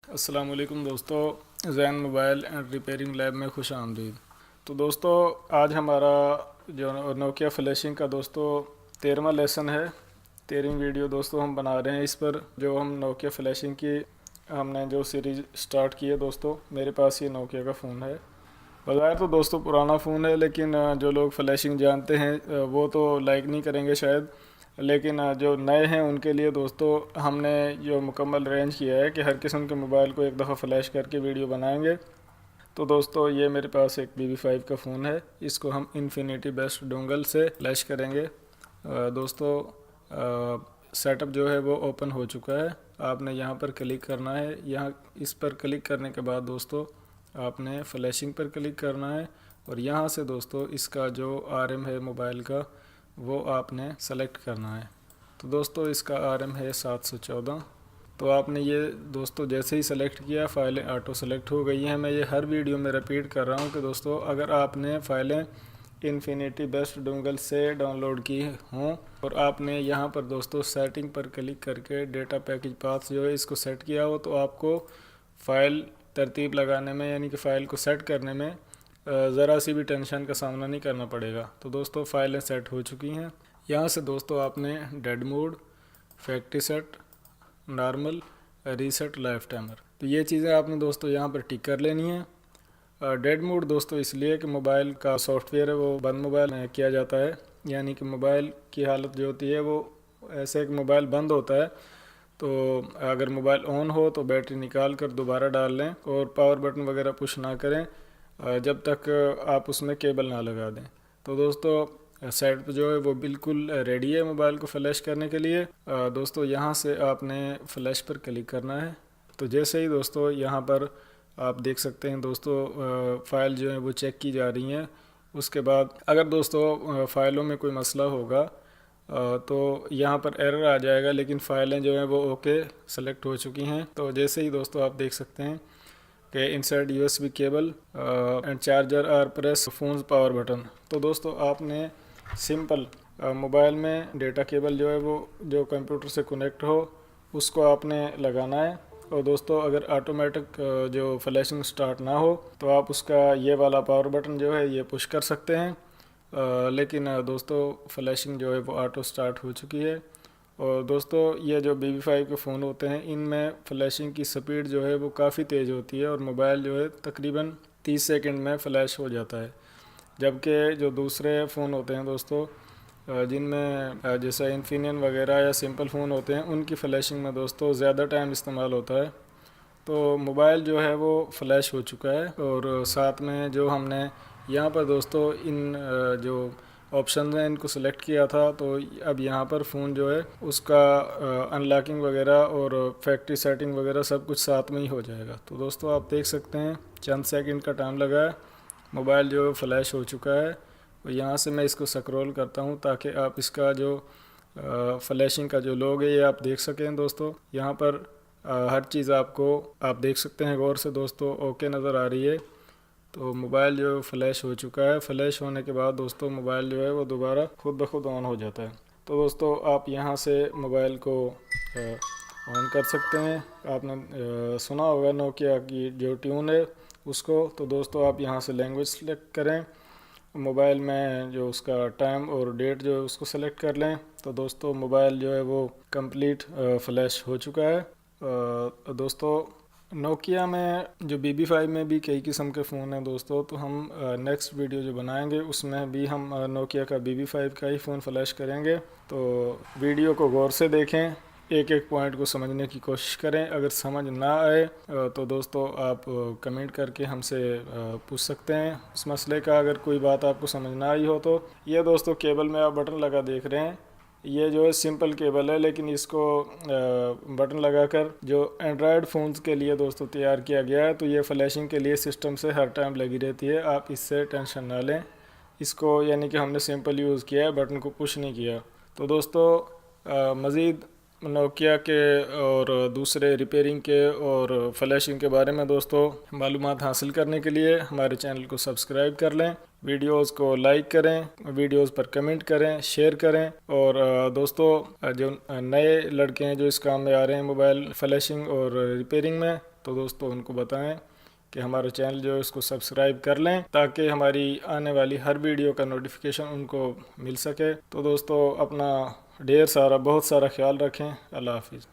अस्सलाम वालेकुम दोस्तों, Jain mobile and repairing lab में खुश आमदीद। तो दोस्तों, आज हमारा जो नोकिया फ्लैशिंग का दोस्तों 13वां लेसन है। 13वीं वीडियो दोस्तों हम बना रहे हैं इस पर, जो हम नोकिया फ्लैशिंग की हमने जो सीरीज़ स्टार्ट की है। दोस्तों मेरे पास ये नोकिया का फ़ोन है। बज़ाहिर तो दोस्तों पुराना फ़ोन है, लेकिन जो लोग फ्लैशिंग जानते हैं वो तो लाइक नहीं करेंगे शायद, लेकिन जो नए हैं उनके लिए दोस्तों हमने जो मुकम्मल अरेंज किया है कि हर किस्म के मोबाइल को एक दफ़ा फ़्लैश करके वीडियो बनाएंगे। तो दोस्तों ये मेरे पास एक BB5 का फ़ोन है, इसको हम इन्फिनिटी बेस्ट डोंगल से फ्लैश करेंगे। दोस्तों सेटअप जो है वो ओपन हो चुका है। आपने यहाँ पर क्लिक करना है। यहाँ इस पर क्लिक करने के बाद दोस्तों आपने फ्लैशिंग पर क्लिक करना है, और यहाँ से दोस्तों इसका जो RM है मोबाइल का वो आपने सेलेक्ट करना है। तो दोस्तों इसका RM है 714। तो आपने ये दोस्तों जैसे ही सेलेक्ट किया, फ़ाइलें ऑटो सेलेक्ट हो गई हैं। मैं ये हर वीडियो में रिपीट कर रहा हूँ कि दोस्तों अगर आपने फ़ाइलें इन्फिनिटी बेस्ट डोंगल से डाउनलोड की हों और आपने यहाँ पर दोस्तों सेटिंग पर क्लिक करके डेटा पैकेज पाथ जो है इसको सेट किया हो, तो आपको फ़ाइल तरतीब लगाने में यानी कि फ़ाइल को सेट करने में ज़रा सी भी टेंशन का सामना नहीं करना पड़ेगा। तो दोस्तों फ़ाइलें सेट हो चुकी हैं। यहाँ से दोस्तों आपने dead mode, factory set, normal, reset, life timer, तो ये चीज़ें आपने दोस्तों यहाँ पर टिक कर लेनी है। डेड मोड दोस्तों इसलिए कि मोबाइल का सॉफ्टवेयर है वो बंद मोबाइल में किया जाता है, यानी कि मोबाइल की हालत जो होती है वो ऐसे एक मोबाइल बंद होता है। तो अगर मोबाइल ऑन हो तो बैटरी निकाल कर दोबारा डाल लें और पावर बटन वगैरह पुश ना करें जब तक आप उसमें केबल ना लगा दें। तो दोस्तों सेट जो है वो बिल्कुल रेडी है मोबाइल को फ्लैश करने के लिए। दोस्तों यहाँ से आपने फ्लैश पर क्लिक करना है। तो जैसे ही दोस्तों यहाँ पर आप देख सकते हैं दोस्तों फ़ाइल जो है वो चेक की जा रही हैं। उसके बाद अगर दोस्तों फ़ाइलों में कोई मसला होगा तो यहाँ पर एरर आ जाएगा, लेकिन फ़ाइलें जो हैं वो ओके सेलेक्ट हो चुकी हैं। तो जैसे ही दोस्तों आप देख सकते हैं कि insert USB cable and charger are press phones power button. तो दोस्तों आपने सिंपल मोबाइल में डेटा केबल जो है वो जो कंप्यूटर से कनेक्ट हो उसको आपने लगाना है। और दोस्तों अगर ऑटोमेटिक जो फ्लैशिंग स्टार्ट ना हो तो आप उसका ये वाला पावर बटन जो है ये पुश कर सकते हैं। लेकिन दोस्तों फ्लैशिंग जो है वो ऑटो स्टार्ट हो चुकी है। और दोस्तों ये जो BB5 के फ़ोन होते हैं इनमें फ्लैशिंग की स्पीड जो है वो काफ़ी तेज़ होती है और मोबाइल जो है तकरीबन 30 सेकंड में फ़्लैश हो जाता है। जबकि जो दूसरे फ़ोन होते हैं दोस्तों जिनमें जैसे इन्फिनियन वगैरह या सिंपल फ़ोन होते हैं उनकी फ़्लैशिंग में दोस्तों ज़्यादा टाइम इस्तेमाल होता है। तो मोबाइल जो है वो फ्लैश हो चुका है। और साथ में जो हमने यहाँ पर दोस्तों इन जो ऑप्शन हैं इनको सेलेक्ट किया था, तो अब यहाँ पर फ़ोन जो है उसका अनलॉकिंग वगैरह और फैक्ट्री सेटिंग वगैरह सब कुछ साथ में ही हो जाएगा। तो दोस्तों आप देख सकते हैं चंद सेकंड का टाइम लगा है, मोबाइल जो फ्लैश हो चुका है। और यहाँ से मैं इसको स्क्रॉल करता हूँ ताकि आप इसका जो फ्लैशिंग का जो लॉग है ये आप देख सकें। दोस्तों यहाँ पर हर चीज़ आपको आप देख सकते हैं गौर से दोस्तों, ओके नज़र आ रही है। तो मोबाइल जो फ्लैश हो चुका है। फ्लैश होने के बाद दोस्तों मोबाइल जो है वो दोबारा खुद ब खुद ऑन हो जाता है। तो दोस्तों आप यहाँ से मोबाइल को ऑन कर सकते हैं। आपने सुना होगा नोकिया की जो ट्यून है उसको। तो दोस्तों आप यहाँ से लैंग्वेज सेलेक्ट करें, मोबाइल में जो उसका टाइम और डेट जो है उसको सेलेक्ट कर लें। तो दोस्तों मोबाइल जो है वो कंप्लीट फ्लैश हो चुका है। दोस्तों नोकिया में जो BB5 में भी कई किस्म के फ़ोन हैं दोस्तों, तो हम नेक्स्ट वीडियो जो बनाएंगे उसमें भी हम नोकिया का BB5 का ही फ़ोन फ्लैश करेंगे। तो वीडियो को गौर से देखें, एक एक पॉइंट को समझने की कोशिश करें। अगर समझ ना आए तो दोस्तों आप कमेंट करके हमसे पूछ सकते हैं इस मसले का। अगर कोई बात आपको समझ ना आई हो तो ये दोस्तों केबल में आप बटन लगा देख रहे हैं, ये जो है सिंपल केबल है, लेकिन इसको बटन लगाकर जो एंड्रॉयड फ़ोन्स के लिए दोस्तों तैयार किया गया है। तो ये फ्लैशिंग के लिए सिस्टम से हर टाइम लगी रहती है, आप इससे टेंशन ना लें। इसको यानी कि हमने सिंपल यूज़ किया है, बटन को पुश नहीं किया। तो दोस्तों मज़ीद नोकिया के और दूसरे रिपेयरिंग के और फ्लैशिंग के बारे में दोस्तों मालूमात हासिल करने के लिए हमारे चैनल को सब्सक्राइब कर लें, वीडियोस को लाइक करें, वीडियोस पर कमेंट करें, शेयर करें। और दोस्तों जो नए लड़के हैं जो इस काम में आ रहे हैं मोबाइल फ्लैशिंग और रिपेयरिंग में, तो दोस्तों उनको बताएं कि हमारा चैनल जो है उसको सब्सक्राइब कर लें, ताकि हमारी आने वाली हर वीडियो का नोटिफिकेशन उनको मिल सके। तो दोस्तों अपना ढेर सारा बहुत सारा ख्याल रखें। अल्लाह हाफिज़।